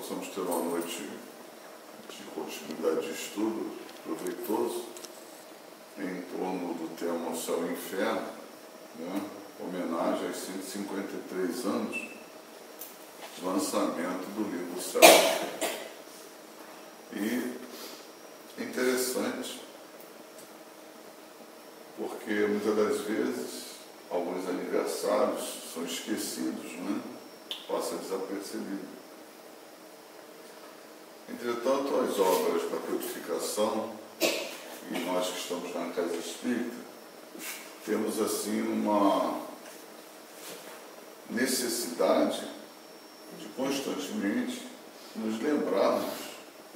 possamos ter uma noite de continuidade de estudo proveitoso em torno do tema Céu e Inferno, né? Homenagem aos 153 anos de lançamento do livro Céu e Inferno. E é interessante, porque muitas das vezes alguns aniversários são esquecidos, né? Passa desapercebido. Entretanto, as obras para codificação, e nós que estamos na Casa Espírita, temos assim uma necessidade de constantemente nos lembrarmos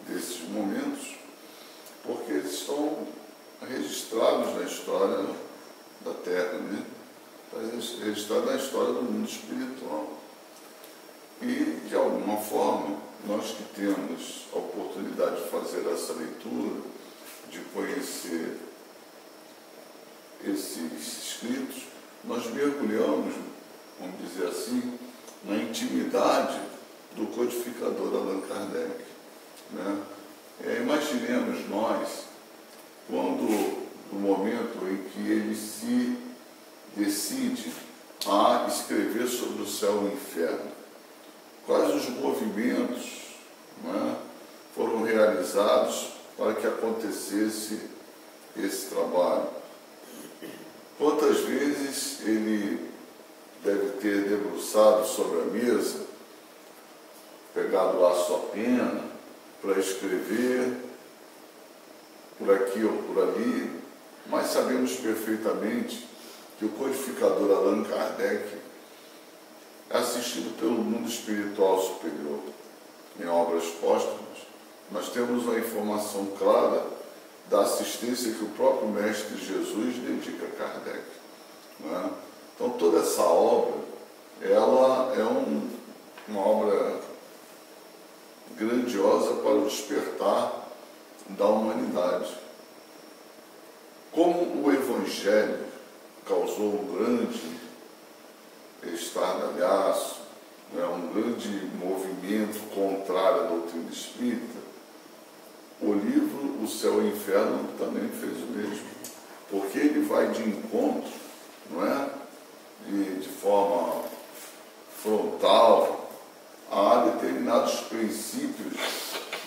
desses momentos, porque eles estão registrados na história da Terra, né? Registrados na história do mundo espiritual. E, de alguma forma, nós que temos a oportunidade de fazer essa leitura, de conhecer esses escritos, nós mergulhamos, vamos dizer assim, na intimidade do codificador Allan Kardec, né? Imaginemos nós, quando, no momento em que ele se decide a escrever sobre o céu e o inferno, quais os movimentos, né, foram realizados para que acontecesse esse trabalho. Quantas vezes ele deve ter debruçado sobre a mesa, pegado lá sua pena para escrever por aqui ou por ali, mas sabemos perfeitamente que o codificador Allan Kardec é assistido pelo mundo espiritual superior. Em obras póstumas, nós temos a informação clara da assistência que o próprio Mestre Jesus dedica a Kardec, né? Então, toda essa obra, ela é uma obra grandiosa para o despertar da humanidade. Como o Evangelho causou um grande estardalhaço, né, um grande movimento contrário à doutrina espírita, o livro O Céu e o Inferno também fez o mesmo, porque ele vai de encontro, não é, de forma frontal a determinados princípios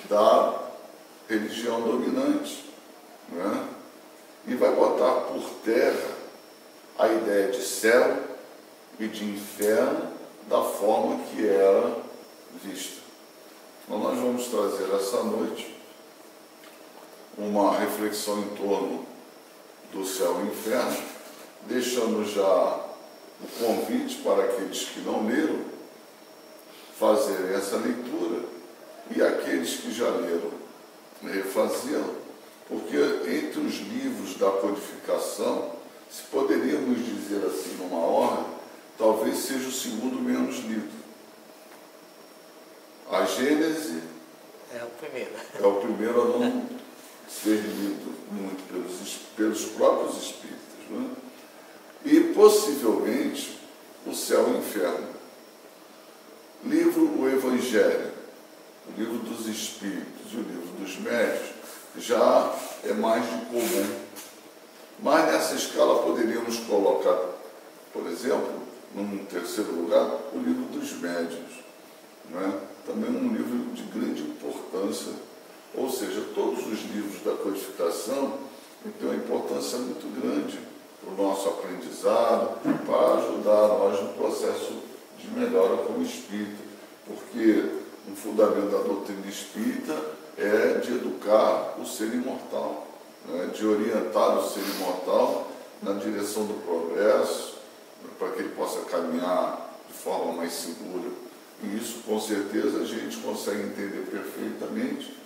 da religião dominante, não é? E vai botar por terra a ideia de céu e de inferno da forma que era vista. Então, nós vamos trazer essa noite uma reflexão em torno do céu e inferno, deixando já o convite para aqueles que não leram fazerem essa leitura e aqueles que já leram refazê-la, porque entre os livros da codificação, se poderíamos dizer assim numa ordem, talvez seja o segundo menos lido. A Gênese é o primeiro. É o primeiro a não ser lido muito pelos próprios espíritos, né? E possivelmente o Céu e o Inferno. Livro O Evangelho, o livro dos Espíritos e o livro dos Médiuns já é mais de comum. Mas nessa escala poderíamos colocar, por exemplo, num terceiro lugar, o livro dos Médiuns, não é? Também um livro de grande importância, ou seja, todos os livros da codificação têm uma importância muito grande para o nosso aprendizado, para ajudar nós no processo de melhora como espírita, porque um fundamento da doutrina espírita é de educar o ser imortal, né? De orientar o ser imortal na direção do progresso, para que ele possa caminhar de forma mais segura. E isso, com certeza, a gente consegue entender perfeitamente,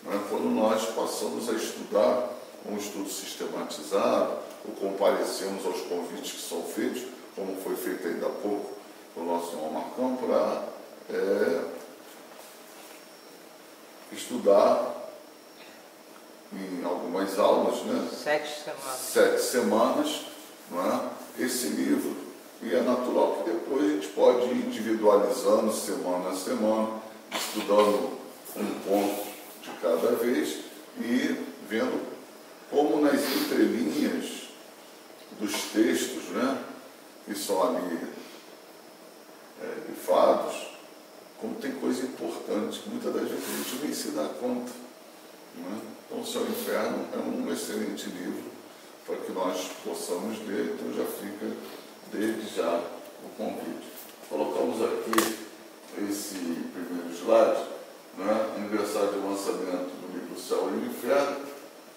né, quando nós passamos a estudar um estudo sistematizado, ou comparecemos aos convites que são feitos, como foi feito ainda há pouco pelo nosso irmão Marcão, para estudar em algumas aulas, né? 7 semanas. 7 semanas, não é? Esse livro. E é natural que depois a gente pode ir individualizando semana a semana, estudando um ponto de cada vez e vendo como nas entrelinhas dos textos, né, que são ali grifados, como tem coisa importante que muitas das vezes a gente nem se dá conta. Né? Então, o Céu e o Inferno é um excelente livro para que nós possamos ler, então já fica desde já o convite. Colocamos aqui esse primeiro slide, né? Aniversário de lançamento do livro Céu e o Inferno,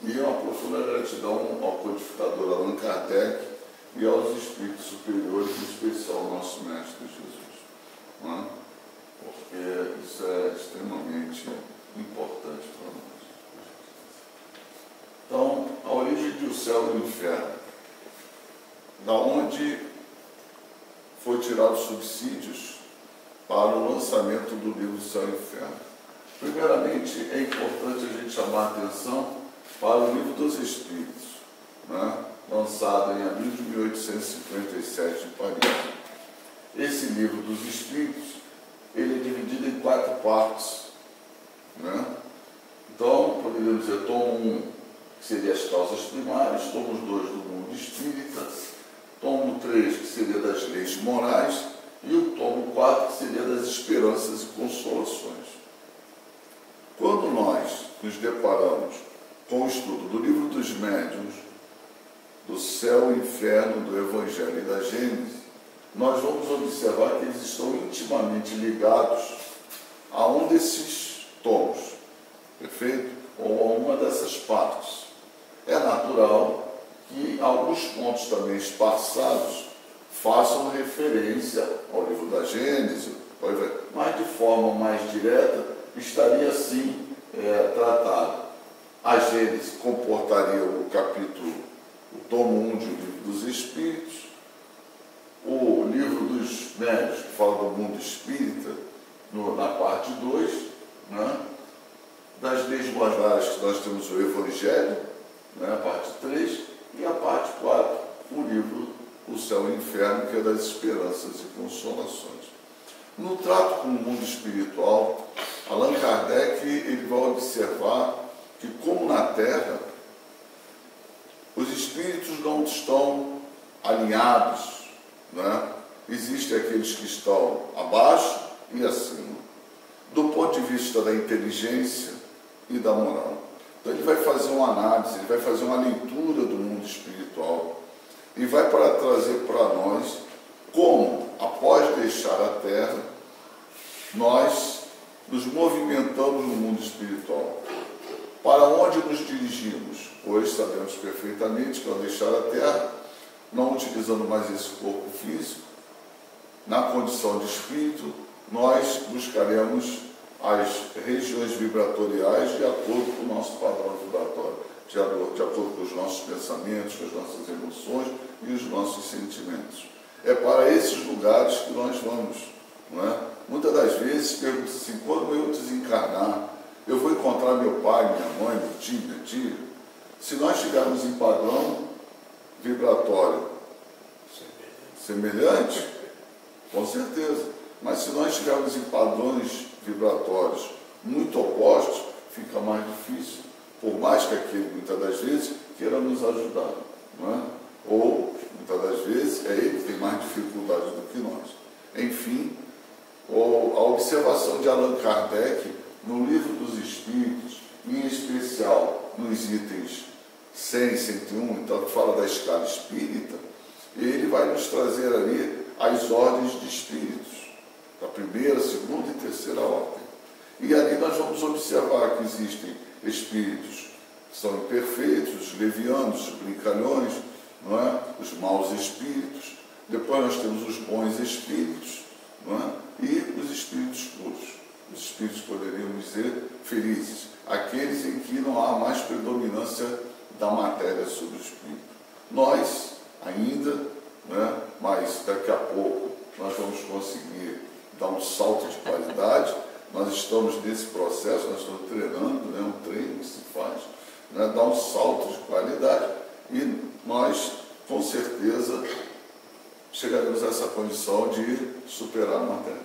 e uma profunda gratidão ao codificador Allan Kardec e aos espíritos superiores, em especial ao nosso Mestre Jesus. Né? Porque isso é extremamente importante para nós. Então, a origem do Céu e do Inferno, da onde foi tirado subsídios para o lançamento do livro Céu e Inferno. Primeiramente, é importante a gente chamar a atenção para o Livro dos Espíritos, né? Lançado em abril de 1857 em Paris. Esse Livro dos Espíritos, ele é dividido em 4 partes, né? Então, poderíamos dizer, tomo 1, que seria as causas primárias, tomo 2 do mundo espírita, tomo 3, que seria das leis morais, e o tomo 4, que seria das esperanças e consolações. Quando nós nos deparamos com o estudo do Livro dos Médiuns, do Céu e Inferno, do Evangelho e da Gênese, nós vamos observar que eles estão intimamente ligados a um desses tomos, perfeito? Ou a uma dessas partes. É natural que alguns pontos também esparçados façam referência ao livro da Gênese, mas de forma mais direta estaria assim tratado. A Gênese comportaria o capítulo, o tomo 1 de O Livro dos Espíritos, o Livro dos Médiuns, que fala do mundo espírita, na parte 2, né? Das leis morais, que nós temos o Evangelho, né? A parte 3, e a parte 4, o livro O Céu e o Inferno, que é das esperanças e consolações. No trato com o mundo espiritual, Allan Kardec ele vai observar que, como na Terra, os espíritos não estão alinhados, né? Existem aqueles que estão abaixo e acima, do ponto de vista da inteligência e da moral. Então ele vai fazer uma análise, ele vai fazer uma leitura do mundo espiritual e vai trazer para nós como, após deixar a Terra, nós nos movimentamos no mundo espiritual. Para onde nos dirigimos? Hoje sabemos perfeitamente que, ao deixar a Terra, não utilizando mais esse corpo físico, na condição de espírito, nós buscaremos as regiões vibratoriais de acordo com o nosso padrão vibratório, de acordo com os nossos pensamentos, com as nossas emoções e os nossos sentimentos. É para esses lugares que nós vamos, não é? Muitas das vezes pergunto assim, quando eu desencarnar, eu vou encontrar meu pai, minha mãe, meu tio, minha tia? Se nós estivermos em padrão vibratório semelhante, com certeza. Mas se nós estivermos em padrões vibratórios muito opostos, fica mais difícil, por mais que aquele, muitas das vezes, queira nos ajudar, não é? Ou, muitas das vezes, é ele que tem mais dificuldade do que nós. Enfim, a observação de Allan Kardec no Livro dos Espíritos, em especial nos itens 100 e 101, então que fala da escala espírita, ele vai nos trazer ali as ordens de espíritos, da primeira, segunda e terceira ordem. E ali nós vamos observar que existem espíritos que são imperfeitos, os levianos, os brincalhões, não é? Os maus espíritos. Depois nós temos os bons espíritos, não é? E os espíritos puros. Os espíritos, poderíamos dizer, felizes. Aqueles em que não há mais predominância da matéria sobre o espírito. Nós, ainda, né? Mas daqui a pouco, nós vamos conseguir dar um salto de qualidade. Nós estamos nesse processo, nós estamos treinando, né? Um treino que se faz, né? Dar um salto de qualidade e nós, com certeza, chegaremos a essa condição de superar a matéria,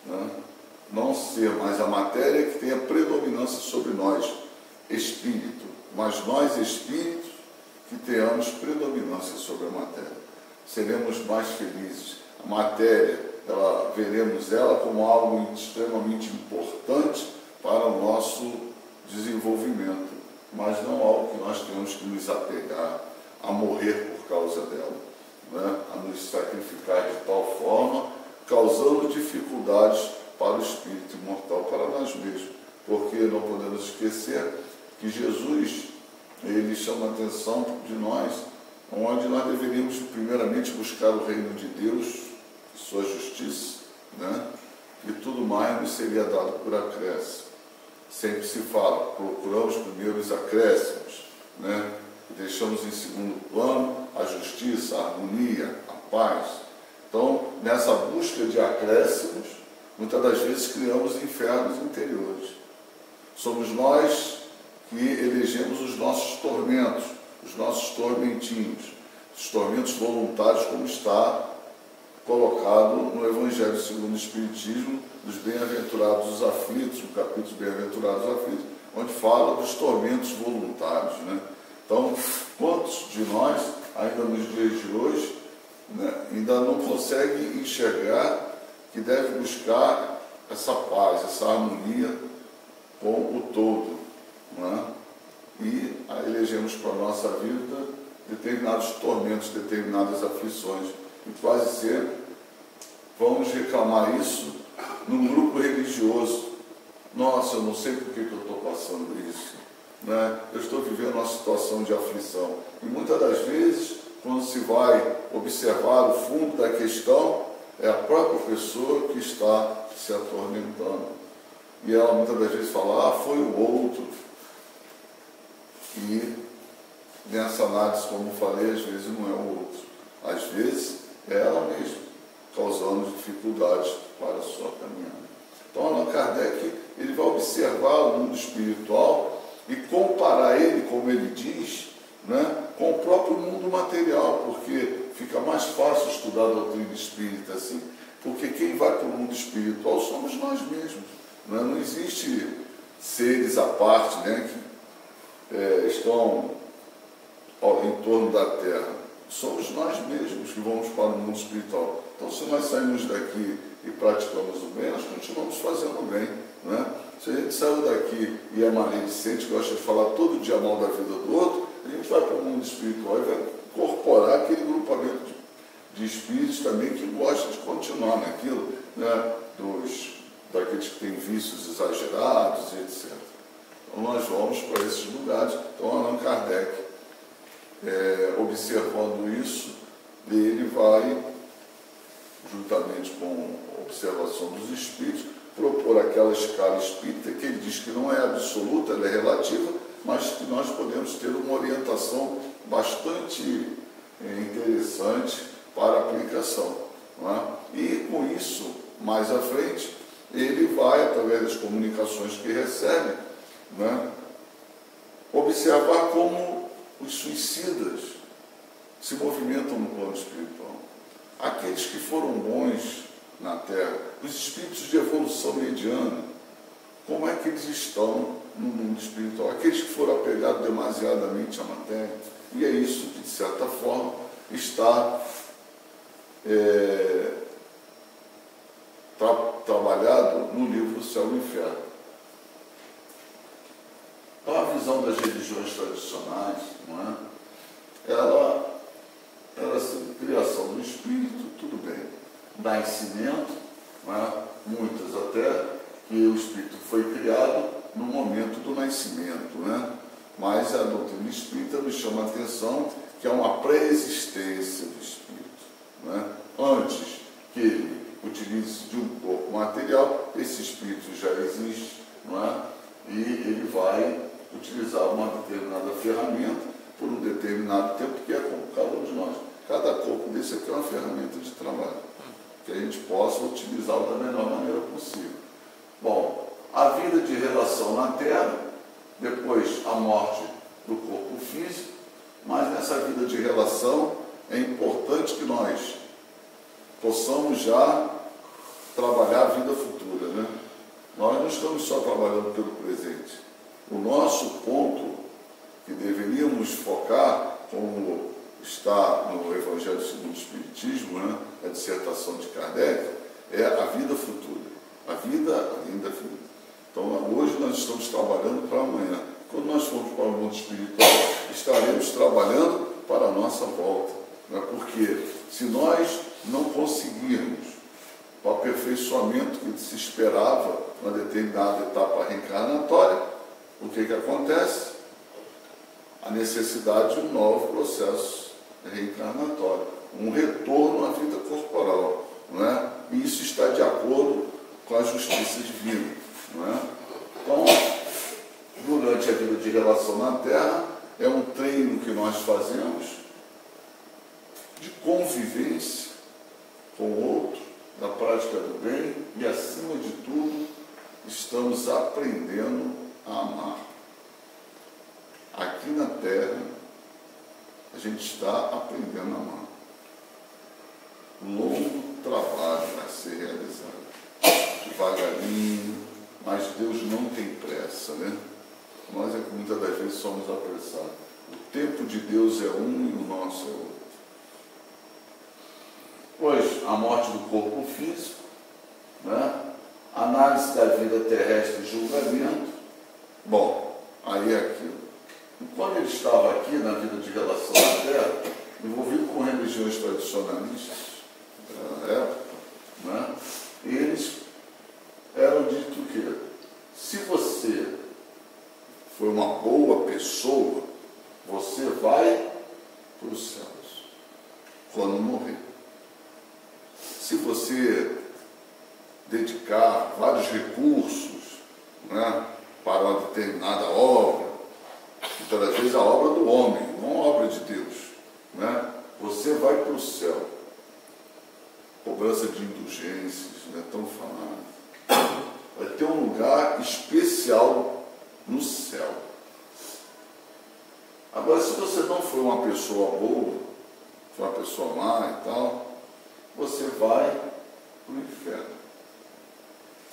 né? não ser mais a matéria que tenha predominância sobre nós, espírito, mas nós, espíritos, que tenhamos predominância sobre a matéria. Seremos mais felizes. A matéria, veremos ela como algo extremamente importante para o nosso desenvolvimento, mas não algo que nós temos que nos apegar a morrer por causa dela, né? A nos sacrificar de tal forma, causando dificuldades para o espírito imortal, para nós mesmos, porque não podemos esquecer que Jesus, ele chama a atenção de nós, onde nós deveríamos primeiramente buscar o reino de Deus, sua justiça, né? E tudo mais nos seria dado por acréscimo. Sempre se fala, procuramos primeiro os acréscimos, né? Deixamos em segundo plano a justiça, a harmonia, a paz. Então, nessa busca de acréscimos, muitas das vezes criamos infernos interiores. Somos nós que elegemos os nossos tormentos, os nossos tormentinhos, os tormentos voluntários, como está colocado no Evangelho segundo o Espiritismo, dos bem-aventurados os aflitos, no capítulo dos bem-aventurados os aflitos, onde fala dos tormentos voluntários, né? Então, quantos de nós, ainda nos dias de hoje, né, ainda não conseguem enxergar que deve buscar essa paz, essa harmonia com o todo, né? E elegemos para a nossa vida determinados tormentos, determinadas aflições. E quase sempre vamos reclamar isso num grupo religioso. Nossa, eu não sei por que eu estou passando isso, né? Eu estou vivendo uma situação de aflição. E muitas das vezes, quando se vai observar o fundo da questão, é a própria pessoa que está se atormentando. E ela muitas das vezes fala, foi o outro. E nessa análise, como falei, às vezes não é o outro. Às vezes é ela mesma, causando dificuldades para a sua caminhada. Então, Allan Kardec, ele vai observar o mundo espiritual e comparar ele, como ele diz, né, com o próprio mundo material, porque fica mais fácil estudar a doutrina espírita assim, porque quem vai para o mundo espiritual somos nós mesmos. Né? Não existe seres à parte, né, que estão em torno da Terra. Somos nós mesmos que vamos para o mundo espiritual. Então, se nós saímos daqui e praticamos o bem, nós continuamos fazendo o bem, né? Se a gente saiu daqui e é maledicente, gosta de falar todo dia mal da vida do outro, a gente vai para o mundo espiritual e vai incorporar aquele grupamento de espíritos também que gostam de continuar naquilo, né? Daqueles que têm vícios exagerados e etc. Então, nós vamos para esses lugares. Então, Allan Kardec, observando isso, ele vai, juntamente com a observação dos espíritos, propor aquela escala espírita que ele diz que não é absoluta, ela é relativa, mas que nós podemos ter uma orientação bastante interessante para a aplicação, não é? E com isso, mais à frente, ele vai, através das comunicações que recebe, né, observar como os suicidas se movimentam no plano espiritual. Aqueles que foram bons na Terra, os espíritos de evolução mediana, como é que eles estão no mundo espiritual? Aqueles que foram apegados demasiadamente à matéria. E é isso que, de certa forma, está trabalhado no livro Céu e Inferno. Então, a visão das religiões tradicionais, não é? Ela era assim, criação do espírito, tudo bem. Nascimento, não é? Muitas até, que o espírito foi criado no momento do nascimento, né? Mas a doutrina espírita nos chama a atenção que é uma pré-existência do espírito, né? Antes que ele utilize de um corpo material, esse espírito já existe, não é? E ele vai utilizar uma determinada ferramenta por um determinado tempo, que é como cada um de nós. Cada corpo desse aqui é uma ferramenta de trabalho, que a gente possa utilizá-lo da melhor maneira possível. Bom, a vida de relação na Terra, depois a morte do corpo físico, mas nessa vida de relação é importante que nós possamos já trabalhar a vida futura, né? Nós não estamos só trabalhando pelo presente. O nosso ponto que deveríamos focar, como está no Evangelho segundo o Espiritismo, né, a dissertação de Kardec, é a vida futura. A vida além da vida. Então, hoje nós estamos trabalhando para amanhã. Quando nós formos para o mundo espiritual, estaremos trabalhando para a nossa volta. Né? Porque se nós não conseguirmos o aperfeiçoamento que se esperava numa determinada etapa reencarnatória, o que acontece? A necessidade de um novo processo reencarnatório, um retorno à vida corporal. Não é? E isso está de acordo com a justiça divina. Não é? Então, durante a vida de relação na Terra, é um treino que nós fazemos de convivência com o outro, da prática do bem e, acima de tudo, estamos aprendendo a amar. Aqui na Terra, a gente está aprendendo a amar. Longo trabalho vai ser realizado. Devagarinho, mas Deus não tem pressa, né? Nós é que muitas das vezes somos apressados. O tempo de Deus é um e o nosso é outro. Pois, a morte do corpo físico, né? Análise da vida terrestre e julgamento. Bom, aí é aquilo. E quando ele estava aqui na vida de relação à Terra, envolvido com religiões tradicionalistas da época, né? Eles eram dito que se você for uma boa pessoa, você vai para os céus quando morrer. Se você dedicar vários recursos, né, para uma determinada obra, muitas das vezes a obra do homem, não a obra de Deus, né, você vai para o céu. Cobrança de indulgências, não é tão falado. Vai ter um lugar especial no céu. Agora, se você não for uma pessoa boa, for uma pessoa má e tal, você vai para o inferno.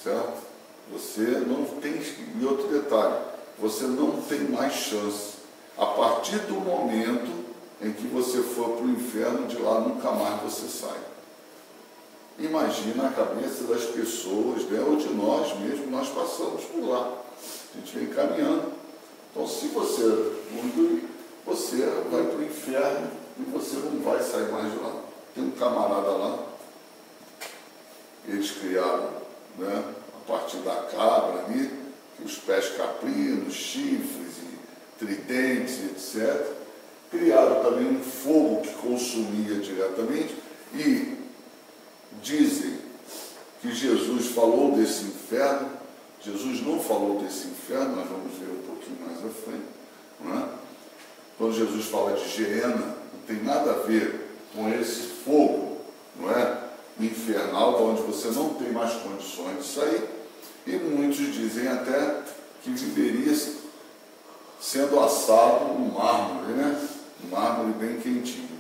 Certo? Você não tem... E outro detalhe, você não tem mais chance. A partir do momento em que você for para o inferno, de lá nunca mais você sai. Imagina a cabeça das pessoas, né, ou de nós mesmos, nós passamos por lá. A gente vem caminhando. Então, se você não, você vai para o inferno e você não vai sair mais de lá. Tem um camarada lá, eles criaram, né, a partir da cabra ali, os pés caprinos, chifres, e tridentes, etc. Criaram também um fogo que consumia diretamente e dizem que Jesus falou desse inferno. Jesus não falou desse inferno, nós vamos ver um pouquinho mais à frente. Não é? Quando Jesus fala de Geena, não tem nada a ver com esse fogo, não é? Infernal, onde você não tem mais condições de sair. E muitos dizem até que viveria sendo assado no mármore, né? Um mármore bem quentinho.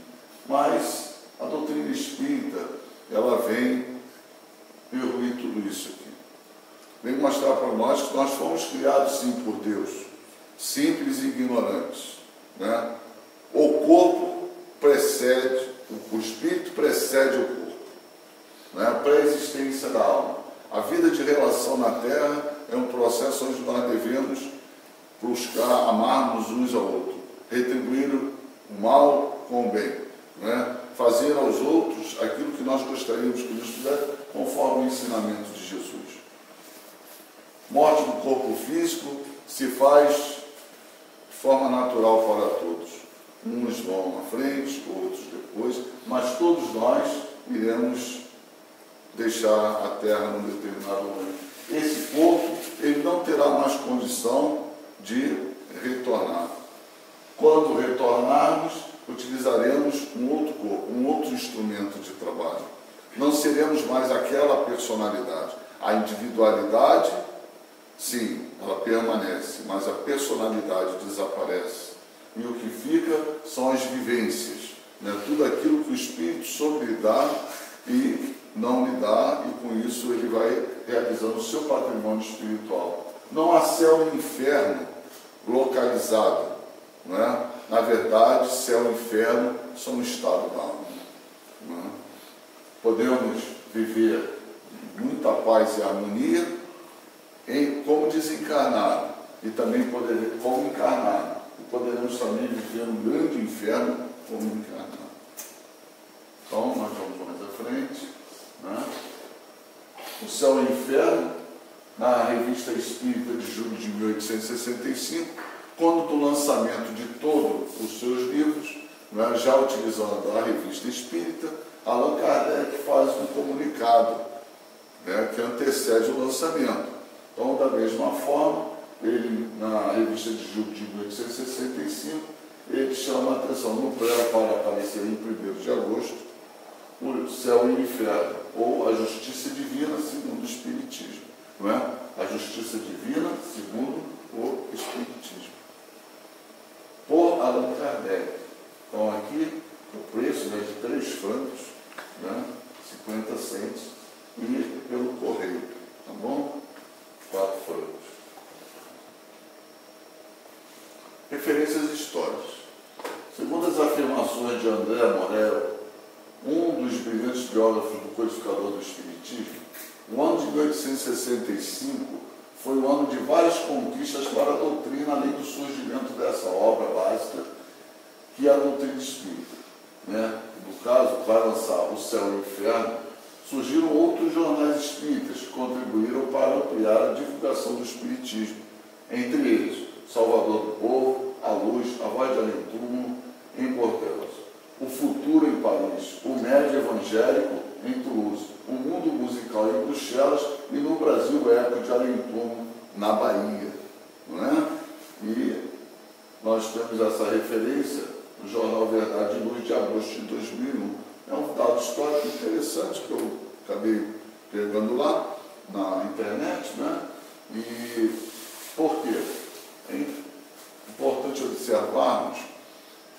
Mas a doutrina espírita, ela vem perruir tudo isso aqui. Vem mostrar para nós que nós fomos criados sim por Deus, simples e ignorantes, né? O corpo precede, o espírito precede o corpo, né? A pré-existência da alma. A vida de relação na Terra é um processo onde nós devemos buscar amarmos uns ao outro, retribuir o mal com o bem, né? Fazer aos outros aquilo que nós gostaríamos que nos fizessem, conforme o ensinamento de Jesus. Morte do corpo físico se faz de forma natural para todos. Uns vão à frente, outros depois, mas todos nós iremos deixar a Terra num determinado momento. Esse corpo, ele não terá mais condição de retornar. Quando retornarmos, utilizaremos um outro corpo, um outro instrumento de trabalho. Não seremos mais aquela personalidade. A individualidade, sim, ela permanece, mas a personalidade desaparece. E o que fica são as vivências, né? Tudo aquilo que o Espírito soube lhe dar e não lhe dá, e com isso ele vai realizando o seu patrimônio espiritual. Não há céu e inferno localizado, não é? Na verdade, céu e inferno são um estado da alma. Não é? Podemos viver em muita paz e harmonia como desencarnado, e também como encarnado. E poderemos também viver um grande inferno como encarnado. Então, nós vamos mais à frente. Né? O Céu e o Inferno, na Revista Espírita de julho de 1865, quando do lançamento de todos os seus livros, né, já utilizando a Revista Espírita, Allan Kardec faz um comunicado, né, que antecede o lançamento. Então, da mesma forma, ele, na Revista de julho de 1865, ele chama a atenção no pré para aparecer em 1º de agosto, o Céu e o Inferno, ou a Justiça Divina segundo o Espiritismo. Não é? A Justiça Divina segundo o Espiritismo. Por Allan Kardec. Então aqui o preço é de 3 francos, né? 50 centes, e pelo correio. Tá bom? 4 francos. Referências históricas. Segundo as afirmações de André Morel, um dos brilhantes biógrafos do codificador do Espiritismo, o ano de 1865 foi o ano de várias conquistas para a doutrina, além do surgimento dessa obra básica, que é a doutrina espírita. Né? No caso, vai lançar O Céu e o Inferno, surgiram outros jornais espíritas que contribuíram para ampliar a divulgação do espiritismo, entre eles Salvador do Povo, A Luz, A Voz de Além Túmulo, em Portelas, O Futuro em Paris, O Médio Evangélico em Toulouse, O Mundo Musical em Bruxelas e no Brasil o Eco de Além Túmulo, na Bahia. Não é? E nós temos essa referência no Jornal Verdade e Luz de agosto de 2001. É um dado histórico interessante que eu acabei pegando lá na internet, né? E por quê? É importante observarmos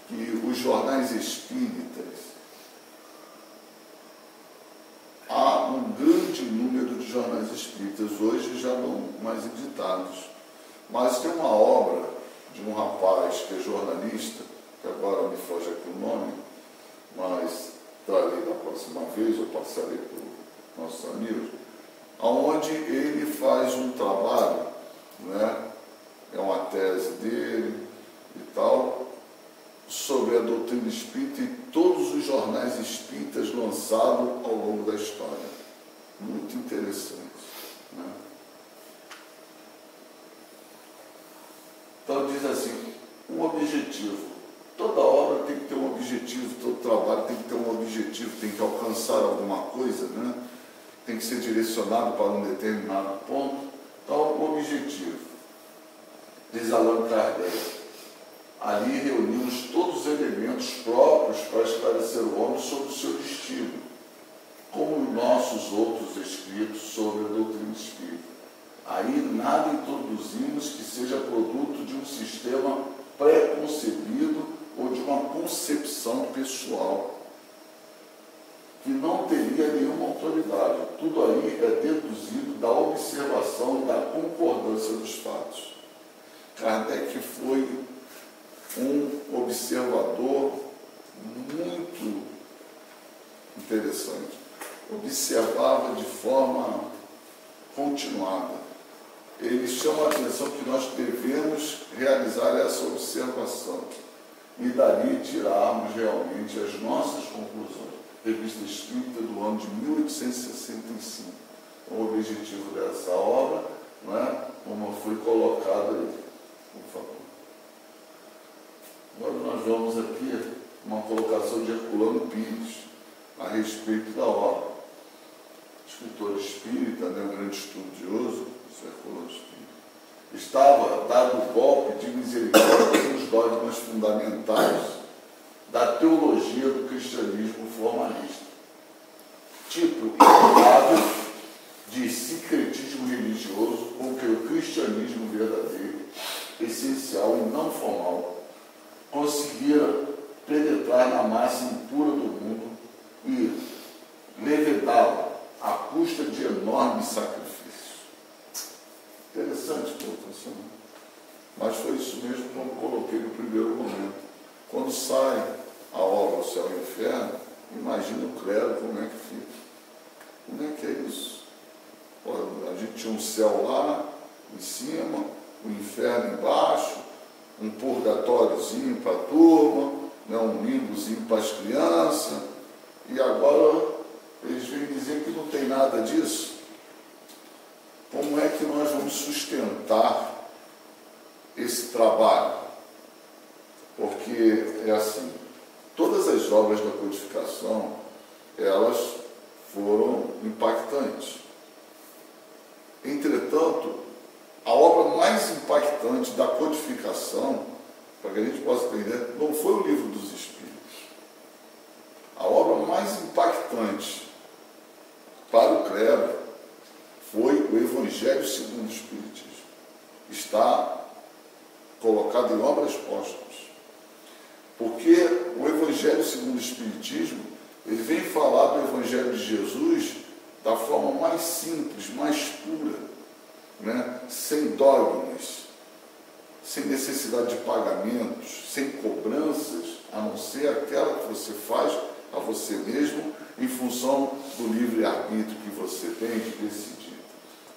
que os jornais espíritas, há um grande número de jornais espíritas, hoje já não mais editados, mas tem uma obra de um rapaz que é jornalista, que agora me foge aqui o nome, mas trarei da próxima vez, eu passarei para os nossos amigos, onde ele faz um trabalho, né? É uma tese dele e tal, sobre a doutrina espírita e todos os jornais espíritas lançados ao longo da história. Muito interessante. Né? Então diz assim, um objetivo. Toda obra tem que ter um objetivo, todo trabalho tem que ter um objetivo, tem que alcançar alguma coisa, né? Tem que ser direcionado para um determinado ponto. Então, o objetivo, diz Allan Kardec, ali reunimos todos os elementos próprios para esclarecer o homem sobre o seu destino, como nossos outros escritos sobre a doutrina espírita. Aí nada introduzimos que seja produto de um sistema pré-concebido ou de uma concepção pessoal, que não teria nenhuma autoridade. Tudo aí é deduzido da observação e da concordância dos fatos. Kardec foi um observador muito interessante. Observava de forma continuada. Ele chama a atenção que nós devemos realizar essa observação e dali tirarmos realmente as nossas conclusões. Revista Espírita do ano de 1865. O objetivo dessa obra, não é? Como foi colocado aí. Por favor. Agora nós vamos aqui uma colocação de Herculano Pires a respeito da obra. Escritor espírita, né, um grande estudioso, isso é Herculano Pires. Estava dado o golpe de misericórdia nos dogmas fundamentais da teologia do cristianismo formalista. Tipo imutável de sincretismo religioso com que o cristianismo verdadeiro, essencial e não formal, conseguira penetrar na massa impura do mundo e levedá-la custa de enormes sacrifícios. Interessante a colocação. Mas foi isso mesmo que eu coloquei no primeiro momento. Quando sai a obra O Céu e o Inferno, imagina o clero como é que fica. Como é que é isso? A gente tinha um céu lá em cima, o inferno embaixo, um purgatóriozinho para a turma, né, um limbozinho para as crianças, e agora eles vêm dizer que não tem nada disso. Como é que nós vamos sustentar esse trabalho? Porque é assim, todas as obras da codificação, elas foram impactantes. Entretanto, a obra mais impactante da codificação, para que a gente possa entender, não foi o Livro dos Espíritos. A obra mais impactante para o clero foi o Evangelho segundo o Espiritismo. Está colocado em obras póstumas. Porque o Evangelho segundo o Espiritismo, ele vem falar do Evangelho de Jesus da forma mais simples, mais pura, né? Sem dogmas, sem necessidade de pagamentos, sem cobranças, a não ser aquela que você faz a você mesmo em função do livre-arbítrio que você tem de decidir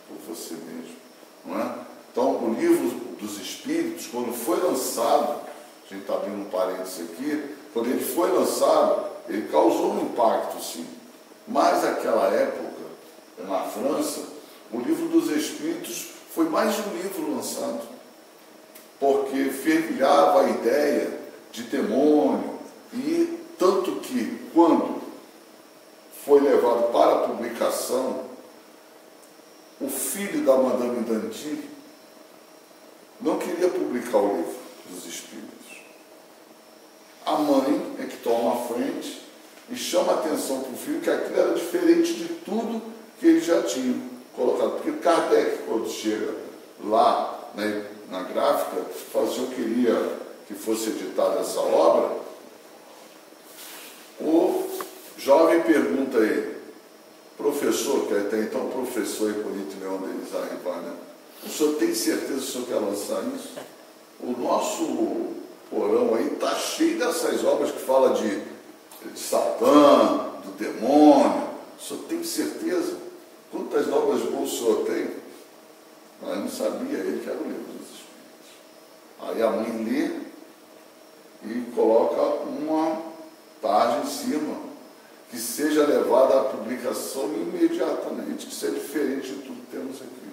por você mesmo. Não é? Então, o Livro dos Espíritos, quando foi lançado, a gente está abrindo um parênteses aqui, quando ele foi lançado, ele causou um impacto, sim. Mas naquela época, na França, o Livro dos Espíritos foi mais de um livro lançado, porque fervilhava a ideia de demônio, e tanto que, quando foi levado para a publicação, o filho da Madame Danty não queria publicar o Livro dos Espíritos. A mãe é que toma a frente e chama a atenção para o filho que aquilo era diferente de tudo que ele já tinha colocado. Porque Kardec, quando chega lá na gráfica, fala assim: eu queria que fosse editada essa obra. O jovem pergunta a ele, professor, que até então professor Hipólito Leão Denis Arribas, né? O senhor tem certeza que o senhor quer lançar isso? O nosso porão aí está cheio dessas obras que falam de Satã, do demônio. O senhor tem certeza? Quantas obras boas o senhor tem? Mas não sabia ele que era o Livro dos Espíritos. Aí a mãe lê e coloca uma tarja em cima, que seja levada à publicação imediatamente, que seja diferente de tudo que temos aqui.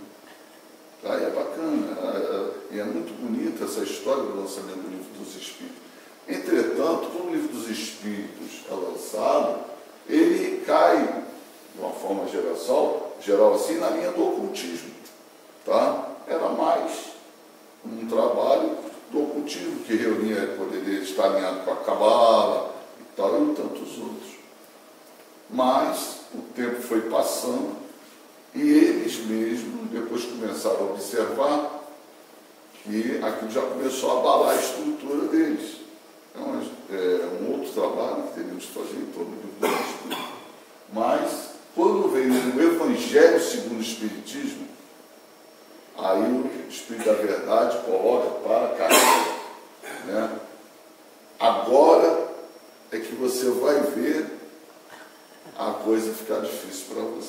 Aí é bacana, e é muito bonita essa história do lançamento do Livro dos Espíritos. Entretanto, quando o Livro dos Espíritos é lançado, ele cai, de uma forma geral assim, na linha do ocultismo. Tá? Era mais um trabalho do ocultismo, que poderia estar alinhado com a Cabala e tal, e tantos outros. Mas o tempo foi passando e eles mesmos depois começaram a observar que aquilo já começou a abalar a estrutura deles. Então, é um outro trabalho que teríamos que fazer em torno do Livro dos Espíritos. Mas, quando veio o Evangelho segundo o Espiritismo, aí o Espírito da Verdade coloca para cá, né? Agora é que você vai ver a coisa ficar difícil para você.